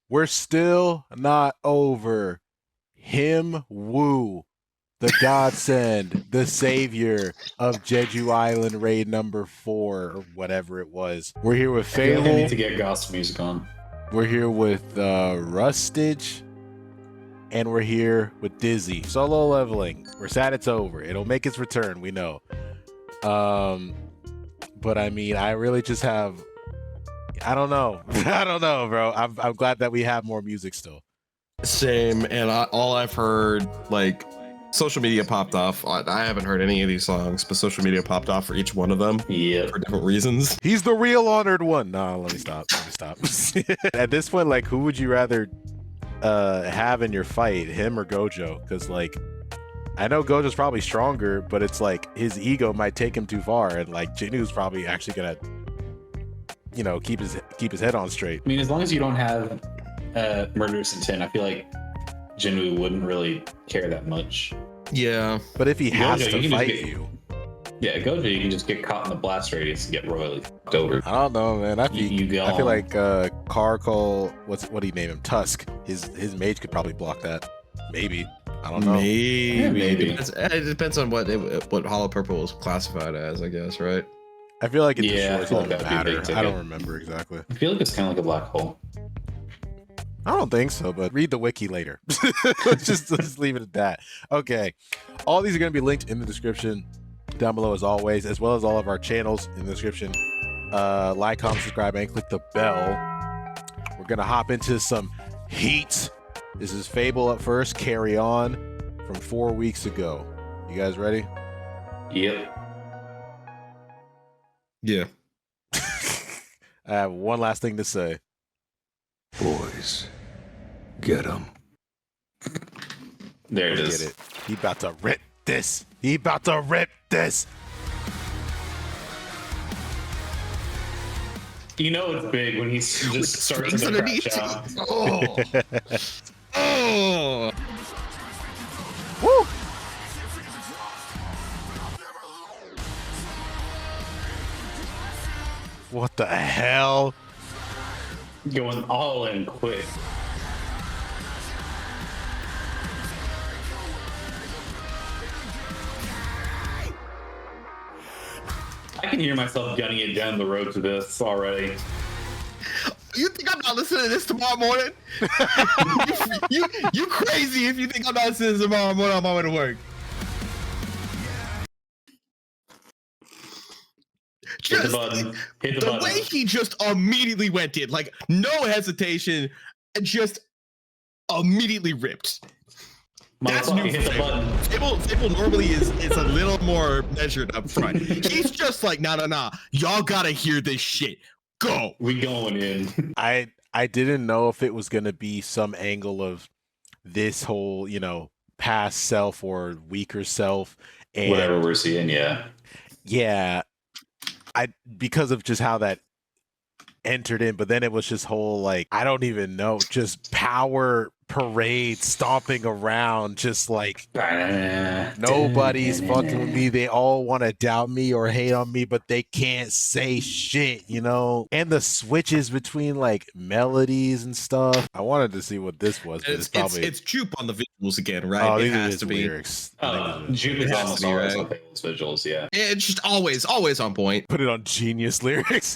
we're still not over JIN-WOO, the godsend, the savior of Jeju Island raid number 4 or whatever it was. We're here with Fabvl. I need to get gospel music on. We're here with Rustage. And we're here with Dizzy. Solo leveling. We're sad it's over. It'll make its return, we know. But I mean, I really just have, I don't know. I don't know, bro. I'm glad that we have more music still. Same, and all I've heard, like, social media popped off. I haven't heard any of these songs, but social media popped off for each one of them. Yeah, for different reasons. He's the real honored one. No, let me stop. At this point, like, who would you rather have in your fight, him or Gojo? Because, like, I know Gojo's probably stronger, but it's like his ego might take him too far, and like JIN-WOO's probably actually gonna, you know, keep his head on straight. I mean, as long as you don't have murderous intent, I feel like JIN-WOO wouldn't really care that much. Yeah, but if he has Gojo, to fight you, yeah, Gojo, you can just get caught in the blast radius and get royally fucked over. I don't know, man. I feel like Carcol, what do you name him? Tusk. His mage could probably block that. Maybe. I don't know. Maybe. It depends on what Hollow Purple was classified as, I guess, right? I feel like it destroys all that matter. I don't remember exactly. I feel like it's kind of like a black hole. I don't think so, but read the wiki later. let's just leave it at that. Okay. All these are going to be linked in the description down below as always, as well as all of our channels in the description. Like, comment, subscribe, and click the bell. We're going to hop into some heat. This is Fabvl up first, Carry On from 4 weeks ago. You guys ready? Yep. Yeah. I have one last thing to say. Boys, get him. There it is. Get it. He about to rip this. He about to rip this. You know it's big when he just starts in the crash out. Oh. Oh. Woo. What the hell? Going all in quick. I can hear myself gunning it down the road to this already. You think I'm not listening to this tomorrow morning? you crazy if you think I'm not listening to this tomorrow morning on my way to work. Hit the button. Hit the button. The way he just immediately went in, like no hesitation, and just immediately ripped. That's new. Hit the button. Fabvl normally is a little more measured up front. He's just like, nah. Y'all gotta hear this shit. Go. We going in. I didn't know if it was gonna be some angle of this whole, you know, past self or weaker self, and whatever we're seeing. Yeah. Because of just how that entered in, but then it was just whole, like, I don't even know, just power parade stomping around, just like nobody's fucking with me. They all want to doubt me or hate on me, but they can't say shit, you know? And the switches between like melodies and stuff. I wanted to see what this was, but it's probably it's Jupe on the visuals again, right? Oh, it has to be lyrics. Jupe is almost always on Fabvl's visuals, yeah. It's just always on point. Put it on Genius lyrics.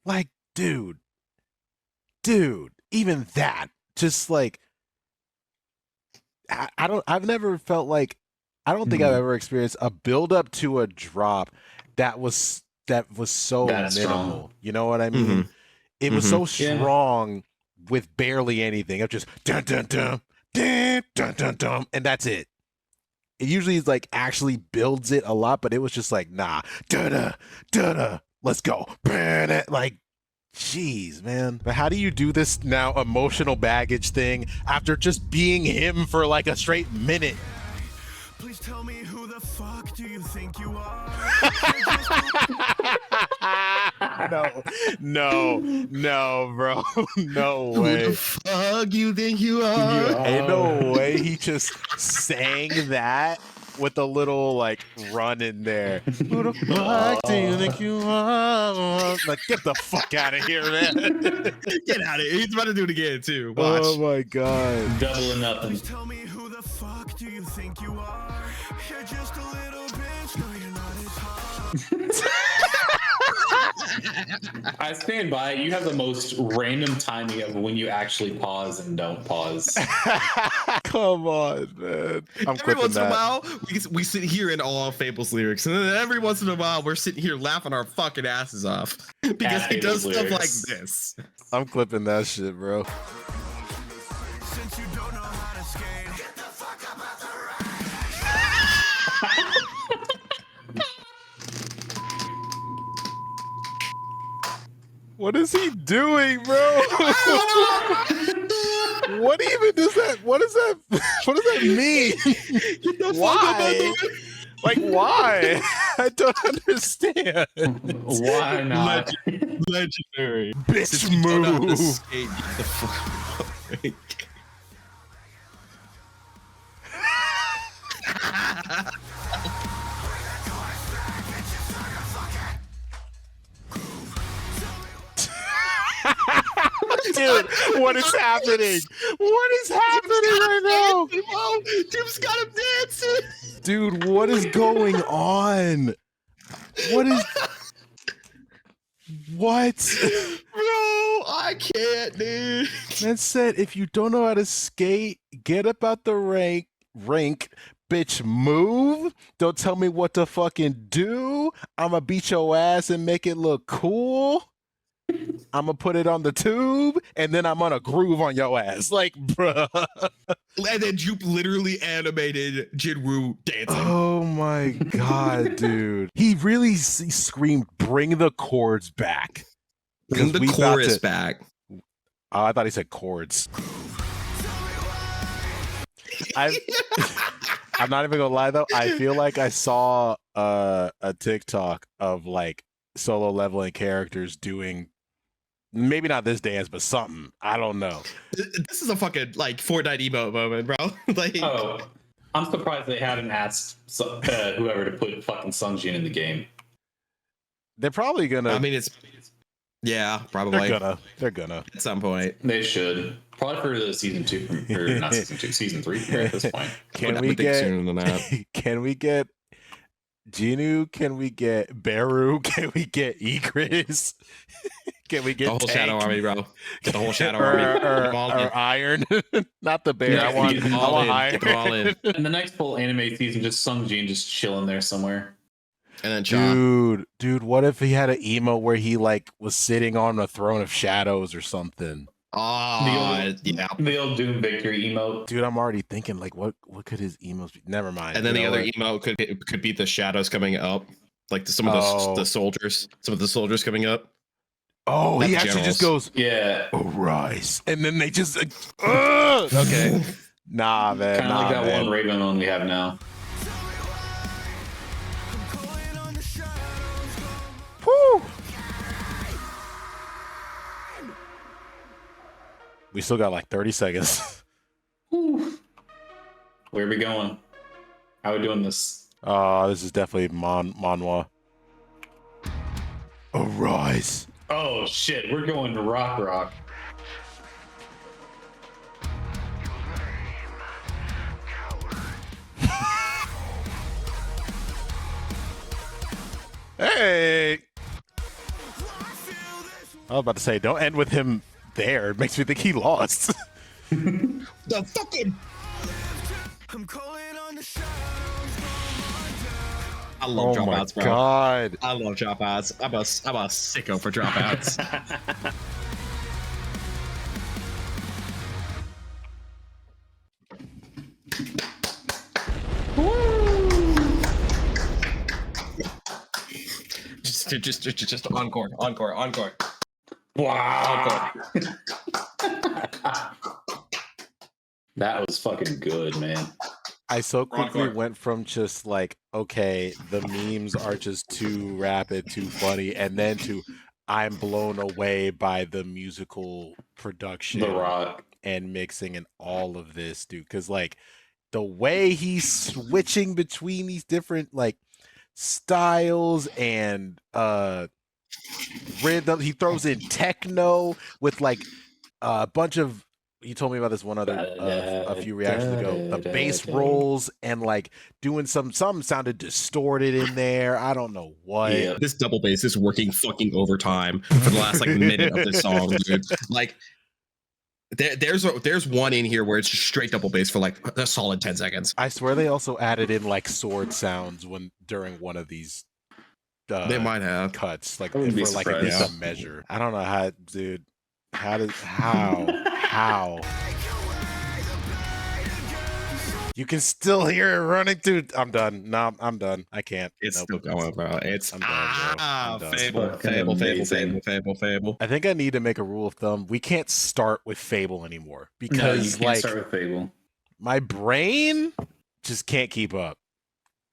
Like, dude, even that, just like, I've never felt like, I don't think I've ever experienced a build up to a drop that was so minimal. Strong. You know what I mean? It was so strong with barely anything. Of just dun dun dun dun dun dun dun, and that's it. It usually is like actually builds it a lot, but it was just like, nah, da da da da. Let's go. Like, jeez, man. But how do you do this now emotional baggage thing after just being him for like a straight minute? Please tell me, who the fuck do you think you are? No, bro. No way. Who the fuck you think you are? Ain't no way he just sang that with a little like run in there. Who the fuck do you think you are? Like, get the fuck out of here, man. Get out of here. He's about to do it again too. Watch. Oh my god. Double or nothing. Please tell me who the fuck do you think you are? You're just a little bitch. No, you're not as hot. I stand by it. You have the most random timing of when you actually pause and don't pause. Come on, man. I'm Every once in a that. while, we sit here in all Fabvl's lyrics, and then every once in a while, we're sitting here laughing our fucking asses off because he does Fabvl's stuff like lyrics. this. I'm clipping that shit, bro. Since you don't know how to skate, get the fuck up out the What is he doing, bro? What even does that? What does that? What does that mean? Get the Why? fuck up. Like, why? I don't understand. Why not? Legendary. Bitch Since you don't know how to move. skate, get the fuck up. Dude, what is happening? What is happening right now? Jim's got him dancing. Dude, what is going on? What is... What? Bro, I can't, dude. Man said, if you don't know how to skate, get up out the rink, bitch, move. Don't tell me what to fucking do. I'ma beat your ass and make it look cool. I'ma put it on the tube, and then I'm gonna groove on your ass. Like, bruh. And then Jupe literally animated JIN-WOO dancing. Oh my god, dude. He really screamed, bring the chords back. Bring the we about chorus to- back. Oh, I thought he said chords. I'm not even gonna lie though. I feel like I saw a TikTok of like solo leveling characters doing maybe not this dance, but something. I don't know. This is a fucking like Fortnite emote moment, bro. Like, Oh, I'm surprised they hadn't asked whoever to put fucking Sungjin in the game. They're probably gonna. I mean, yeah, probably They're gonna. at some point. They should. Probably for the season 2, or not season 2, season 3 at this point. Can I we would think get? sooner than that? Can we get JIN-WOO? Can we get BERU? Can we get IGRIS? Can we get The whole Tank? Shadow Army, bro. Get the whole Shadow or, Army. or, All in. or Iron? Not the bear. Yeah, I want, get them I all want in. Iron. Get them all in. In the next full anime season, just Sungjin just chilling there somewhere. And then Cha. Dude, what if he had an emo where he like was sitting on a throne of shadows or something? Oh, yeah. The old Doom Victory emote. Dude, I'm already thinking like, what could his emos be? Never mind. And then You the know other what? emo could be the shadows coming up, like some of the soldiers, coming up. Oh, Not he the actually just generals. goes, Yeah. arise, and then they just okay. Nah, man. Kind of nah, like that man. one Raven one we have now. Whew. We still got like 30 seconds. Whew. Where are we going? How are we doing this? This is definitely manhwa. Arise. Oh shit, we're going to rock. Hey. I was about to say, don't end with him there. It makes me think he lost. The fucking. I'm calling on the shadows. I love Oh my dropouts, bro. god. I love dropouts. I'm a sicko for dropouts. just encore. Wow. That was fucking good, man. I so quickly Encore. went from just like, okay, the memes are just too rapid, too funny, and then to I'm blown away by the musical production The Rock. and mixing and all of this, dude. Because like the way he's switching between these different like styles and rhythm. He throws in techno with like a bunch of. You told me about this one other a few reactions ago. The bass rolls and like doing some sounded distorted in there. I don't know what. Yeah. This double bass is working fucking overtime for the last like minute of this song, dude. Like there's one in here where it's just straight double bass for like a solid 10 seconds. I swear they also added in like sword sounds during one of these. They might have cuts like I for wouldn't be like at least surprised. a measure. I don't know how, dude. How? You can still hear it running through. I'm done. No, I'm done. I can't. It's Nope. still going, bro. It's I'm done, bro. I'm done. Fabvl. I think I need to make a rule of thumb. We can't start with Fabvl anymore No, you because can't like start with Fabvl. my brain just can't keep up.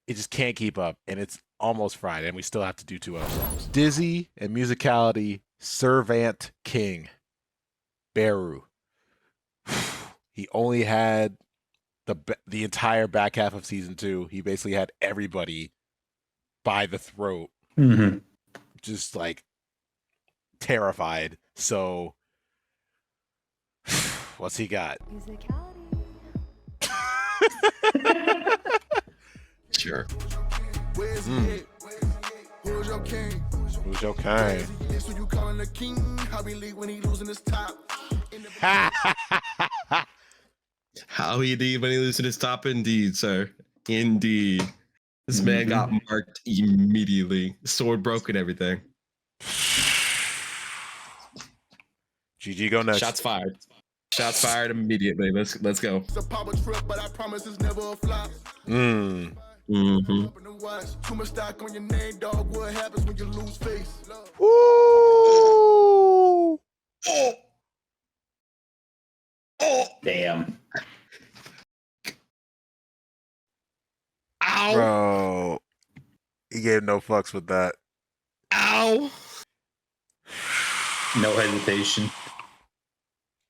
It just can't keep up, and it's almost Friday, and we still have to do 2 other songs. Dizzy and Musicality, Servant King, BERU. He only had the entire back half of season 2. He basically had everybody by the throat, just like terrified. So, what's he got? Sure. Where's he? Who's your king? Who's your king? This who you calling the king? How he lead when he losing his top? How he did when he loses his top, indeed, sir. Indeed. This man got marked immediately. Sword broke and everything. GG, go next. Shots fired. Shots fired immediately. Let's go. It's a power trip, but I promise it's never a flop. Mm-hmm. Too much stock on your name, dog. What happens when you lose face? Ooh. Damn. Ow. Bro, he gave no fucks with that. Ow. No hesitation.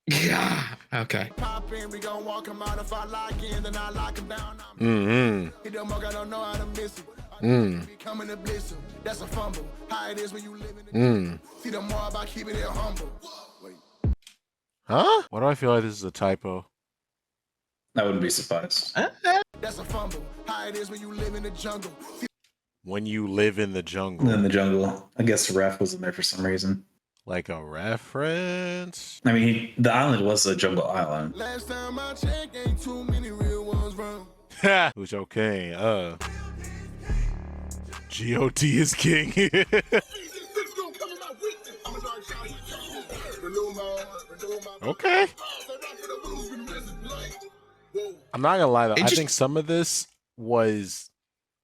Yeah. Okay. Pop in, we gon' walk him out. If I lock in, then I lock him down. He don't I don't know how to miss him. Coming to bliss him. That's a fumble. How it is when you live in it. See the more about keeping it humble. Wait. Huh? Why do I feel like this is a typo? I wouldn't be surprised. That's a fumble. How it is when you live in the jungle. When you live in the jungle. In the jungle. I guess Ref was in there for some reason. Like a reference? I mean, the island was a jungle island. Last time I checked, ain't too many real ones round. Who's your king? GOT is king. Okay. I'm not gonna lie though. I think some of this was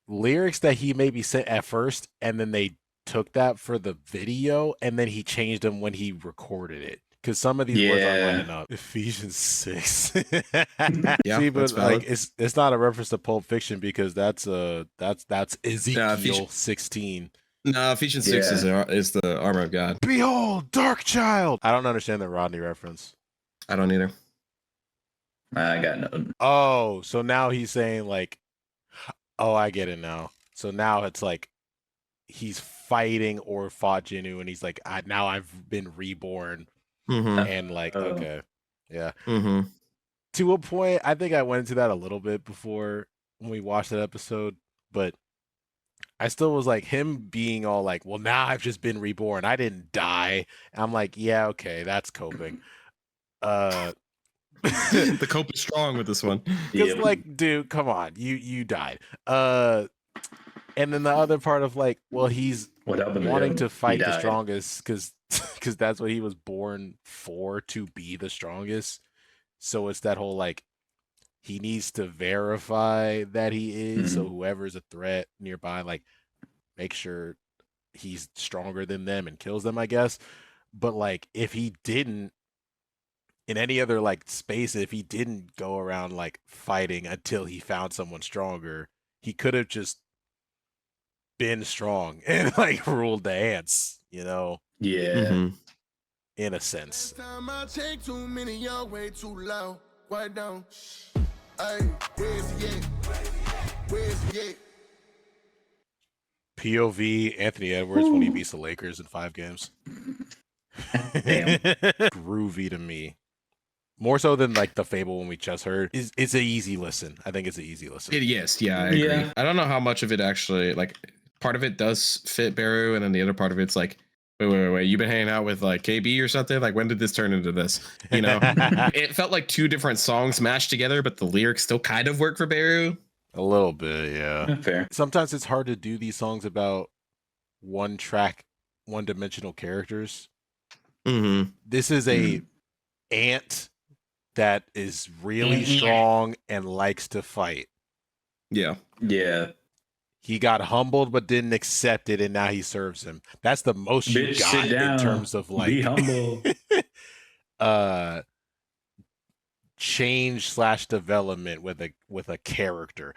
lyrics that he maybe said at first, and then they took that for the video, and then he changed them when he recorded it. Because some of these words aren't lining up. Ephesians 6. Yeah, see, that's but like valid. it's not a reference to Pulp Fiction because that's Ezekiel 16. No, Ephesians 6 is the armor of God. Behold, dark child. I don't understand the Rodney reference. I don't either. I got nothing. Oh, so now he's saying like, oh, I get it now. So now it's like he's fighting or fought JIN-WOO, and he's like, now I've been reborn, and like, okay, yeah. To a point, I think I went into that a little bit before when we watched that episode, but I still was like him being all like, well, now I've just been reborn. I didn't die. And I'm like, yeah, okay, that's coping. The cope is strong with this one. Because like, dude, come on, you died. And then the other part of like, well, he's wanting to fight the strongest because that's what he was born for, to be the strongest. So it's that whole like he needs to verify that he is. So whoever's a threat nearby, like make sure he's stronger than them and kills them, I guess. But like if he didn't, in any other like space, if he didn't go around like fighting until he found someone stronger, he could have just been strong and like ruled the ants, you know? Yeah. In a sense. Last time I checked, too many, y'all way too loud. Quiet down. Hey, where's he at? Where's he at? POV Anthony Edwards when he beats the Lakers in 5 games. Damn. Groovy to me. More so than like the Fabvl when we just heard. It's an easy listen. I think it's an easy listen. Yes, yeah, I agree. Yeah. I don't know how much of it actually, like, part of it does fit BERU, and then the other part of it's like, wait, you've been hanging out with like KB or something? Like, when did this turn into this? You know, it felt like 2 different songs mashed together, but the lyrics still kind of work for BERU. A little bit, yeah. Fair. Sometimes it's hard to do these songs about one track, one-dimensional characters. Mm-hmm. This is a ant that is really strong and likes to fight. Yeah. Yeah. He got humbled but didn't accept it, and now he serves him. That's the most you Bitch, got sit down. in terms of like Be humble. change/development with a character.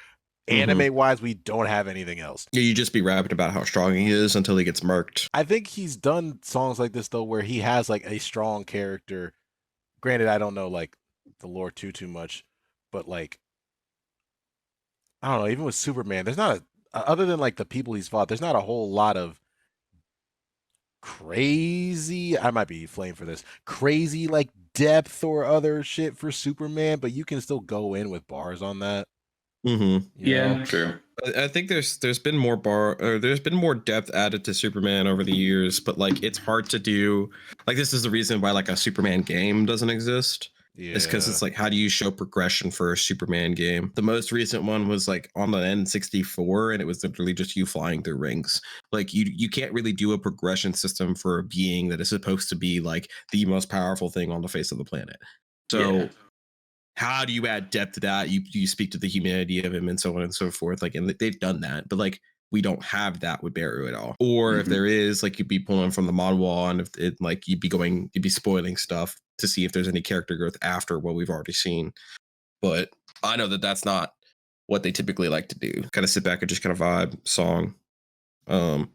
Anime wise, we don't have anything else. Yeah, you just be rapping about how strong he is until he gets murked. I think he's done songs like this though, where he has like a strong character. Granted, I don't know like the lore too much, but like I don't know. Even with Superman, there's not other than like the people he's fought, there's not a whole lot of crazy. I might be flamed for this crazy like depth or other shit for Superman, but you can still go in with bars on that. Mm-hmm. Yeah, true. I think there's been more there's been more depth added to Superman over the years, but like it's hard to do. Like this is the reason why like a Superman game doesn't exist. Yeah. It's because it's like, how do you show progression for a Superman game? The most recent one was like on the N64, and it was literally just you flying through rings. Like you can't really do a progression system for a being that is supposed to be like the most powerful thing on the face of the planet. So how do you add depth to that? You speak to the humanity of him and so on and so forth. Like, and they've done that, but like we don't have that with BERU at all. Or if there is, like you'd be pulling from the mod wall, and if it like you'd be spoiling stuff to see if there's any character growth after what we've already seen. But I know that that's not what they typically like to do. Kind of sit back and just kind of vibe song. I'll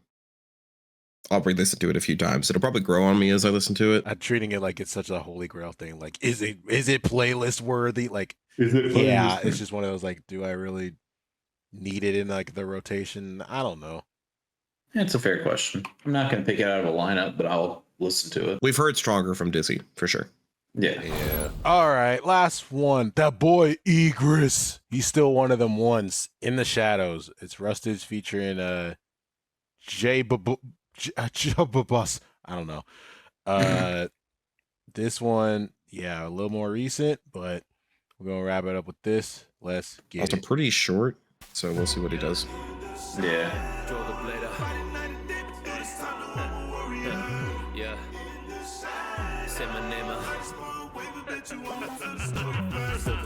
re-listen to it a few times. It'll probably grow on me as I listen to it. I'm treating it like it's such a holy grail thing. Like, is it playlist worthy? Like, Is it yeah, it's just one of those like, do I really need it in like the rotation? I don't know. It's a fair question. I'm not going to pick it out of a lineup, but I'll listen to it. We've heard stronger from Dizzy for sure. Yeah. All right, last one. That boy IGRIS. He's still one of them ones in the shadows. It's Rustage featuring JHBBOSS. I don't know. This one, yeah, a little more recent, but we're gonna wrap it up with this. Let's get Also it. pretty short, so we'll see what he does. Yeah. Yeah. Say my name out.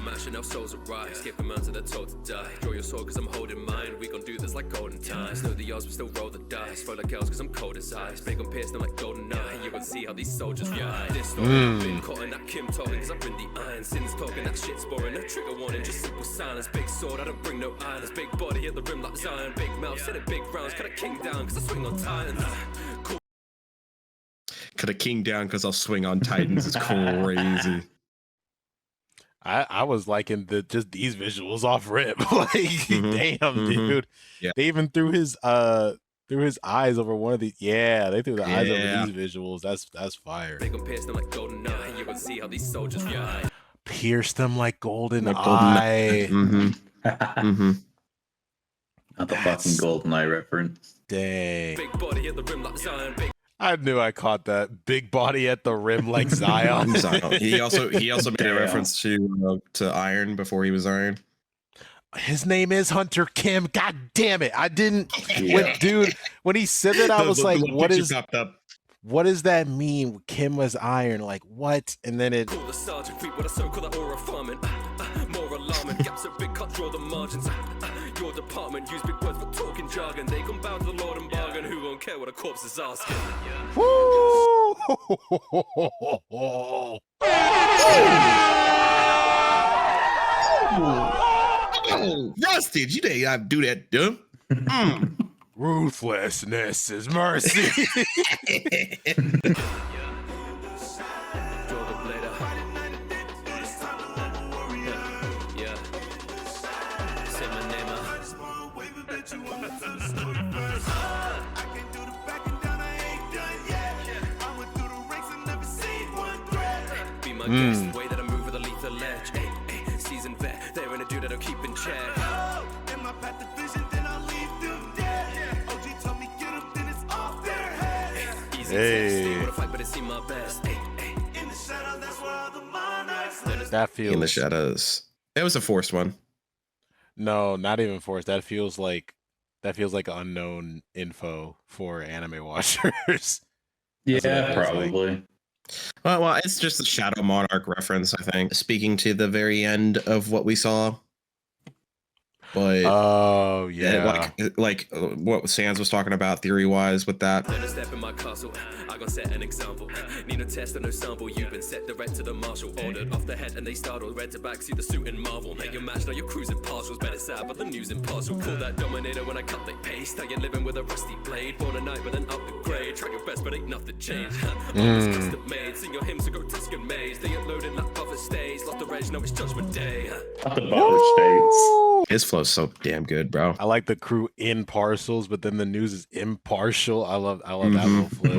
Mashing our souls arise, skip them out to the toe to die. Draw your sword cause I'm holding mine. We gon' do this like golden times. Know the odds, but still roll the dice. Throw like girls cause I'm cold as ice. Make them pierce them like golden eye. You will see how these soldiers fly. This story been caught in that Kim talking cause I'm in the iron. Sins talking that shit's boring. No trigger warning, just simple silence. Big sword, I don't bring no islands. Big body at the rim like Zion. Big mouth, send it big rounds. Cut a king down cause I swing on titans. Cool. Cut a king down because I'll swing on Titans. It's crazy. I was liking just these visuals off rip. Like, damn, dude. Yeah. They even threw his eyes over one of these. Yeah, they threw the eyes over these visuals. That's fire. Make them pierce them like golden eye. You will see how these soldiers fly. Pierce them like golden Like eye. Not the fucking golden eye reference. Dang. Big body at the rim like Zion. Big I knew I caught that. Big body at the rim like Zion. He also made a reference to Iron before he was Iron. His name is Hunter Kim. God damn it. I didn't dude, when he said that, I was like, what does that mean? Kim was Iron. Like, what? And then it call the sergeant creep with a so-called aura farming. More alarming. Gaps are big, cut, draw the margins. Your department use big words for talking jargon. They come bow to the Lord and bargain. Who won't care what a corpse is asking? Woo! Rustage, you didn't have to do that, dumb. Ruthlessness is mercy. my guest. Way that I move with a lethal edge. Ay, ay, seasoned vet, they're in a dude that I'll keep in check. In my path of vision, then I'll leave them dead. OG told me get them, then it's off their head. Easy test, they wanna fight, but it's in my best. Ay, ay. In the shadow, that's where all the monarchs live. That feels In the shadows. That was a forced one. No, not even forced. That feels like unknown info for anime watchers. Yeah, probably. Well, it's just a Shadow Monarch reference, I think, speaking to the very end of what we saw. But oh yeah, like what Sans was talking about theory-wise with that. Let us step in my castle. I gon' set an example. Need no test or no sample. You've been set direct to the marshal. Ordered off the head and they startled. Red to back, see the suit in Marvel. Make your match, now you're cruising partials. Better sad, but the news impartial. Call that dominator when I cut the paste. I ain't living with a rusty blade. Born a night with an up the grade. Try your best, but ain't nothing changed. Always custom made. Sing your hymns to go Tuscan maze. They get loaded like buffer stays. Lost the rage, now it's judgment day. Not the buffer states. His flow's so damn good, bro. I like the crew in parcels, but then the news is impartial. I love that little flip.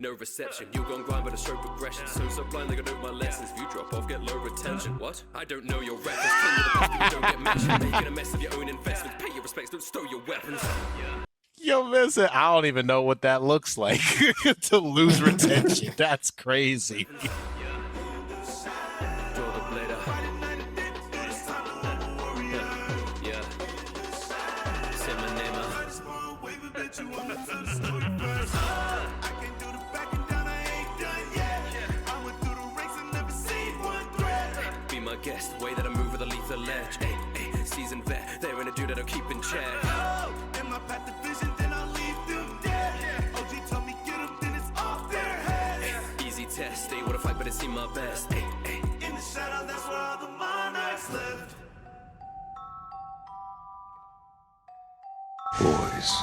No reception, you gon' grind but a stroke progression. So sublime they gon' know my lessons. If you drop off, get low retention. What? I don't know your reference. King of the best, but you don't get mentioned. Making a mess of your own investments. Pay your respects, don't stow your weapons. Yo, Vincent, I don't even know what that looks like to lose retention. That's crazy. Draw the blade up. Yeah. Say my name out. Be my guest, way that I move with a lethal edge. Ay, ay, seasoned vet, they're in a dude that I'll keep in check. In my path of vision, then I'll leave them dead. OG told me get them, then it's off their heads. Easy test, they wanna fight, but it's in my best. Ay, ay. In the shadow, that's where all the monarchs live. Boys,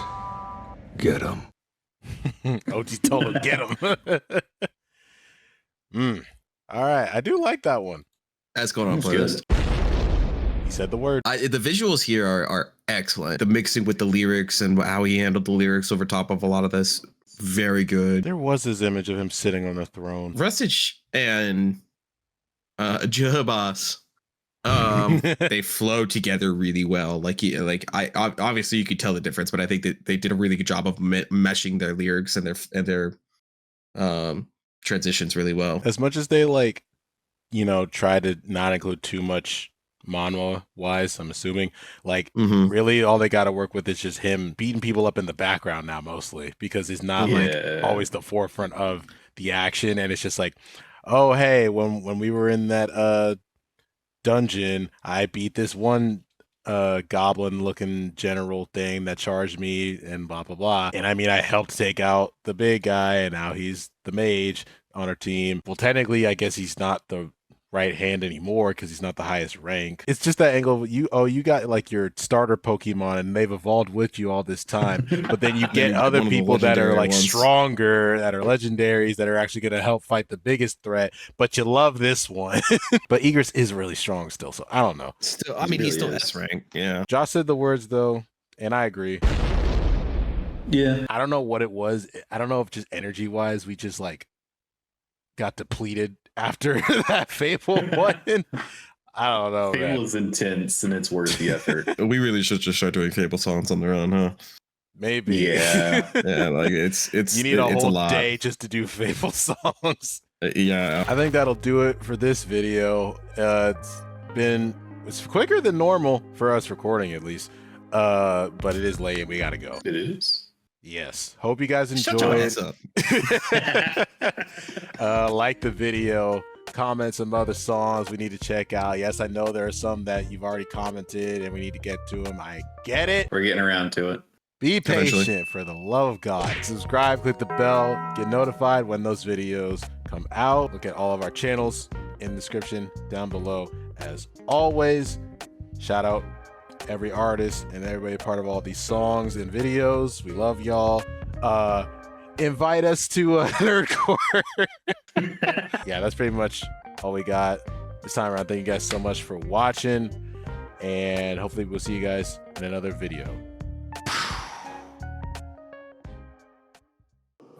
get him. OG told him, get him. All right, I do like that one. That's going on playlist. He said the word. The visuals here are excellent. The mixing with the lyrics and how he handled the lyrics over top of a lot of this, very good. There was this image of him sitting on a throne. Rustage and JHBBOSS, they flow together really well. I obviously you could tell the difference, but I think that they did a really good job of meshing their lyrics and their transitions really well. As much as they try to not include too much manhwa wise, I'm assuming really all they got to work with is just him beating people up in the background now, mostly because it's not always the forefront of the action, and it's just like, oh hey, when we were in that dungeon, I beat this one goblin looking general thing that charged me and blah blah blah, and I mean I helped take out the big guy and now he's the mage on our team. Well, technically I guess he's not the right hand anymore because he's not the highest rank. It's just that angle. You got your starter Pokemon and they've evolved with you all this time, but then you get other people that are stronger, that are legendaries, that are actually going to help fight the biggest threat, but you love this one. But IGRIS is really strong still, so I don't know. Still, I mean, he's still S rank. Yeah. Josh said the words though, and I agree. Yeah. I don't know what it was. I don't know if just energy wise we just got depleted after that Fabvl one. I don't know. Fabvl is intense and it's worth the effort. We really should just start doing Fabvl songs on their own, huh? Maybe. Yeah. Yeah, it's you need a whole day just to do Fabvl songs. Yeah. I think that'll do it for this video. It's quicker than normal for us recording at least. But it is late and we gotta go. It is. Yes. Hope you guys enjoyed. Shut your ass up. Like the video, comment some other songs we need to check out. Yes, I know there are some that you've already commented and we need to get to them. I get it. We're getting around to it. Be patient, for the love of God. Subscribe, click the bell, get notified when those videos come out. Look at all of our channels in the description down below. As always, shout out every artist and everybody part of all these songs and videos. We love y'all. Invite us to a nerd corner. Yeah, that's pretty much all we got this time around. Thank you guys so much for watching, and hopefully we'll see you guys in another video.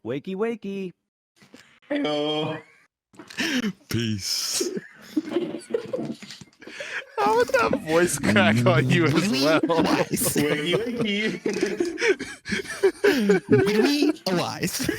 Wakey, wakey. Hello. Peace. How would that voice crack on you as well? Wiggy, wiggy. Wiggy, wise.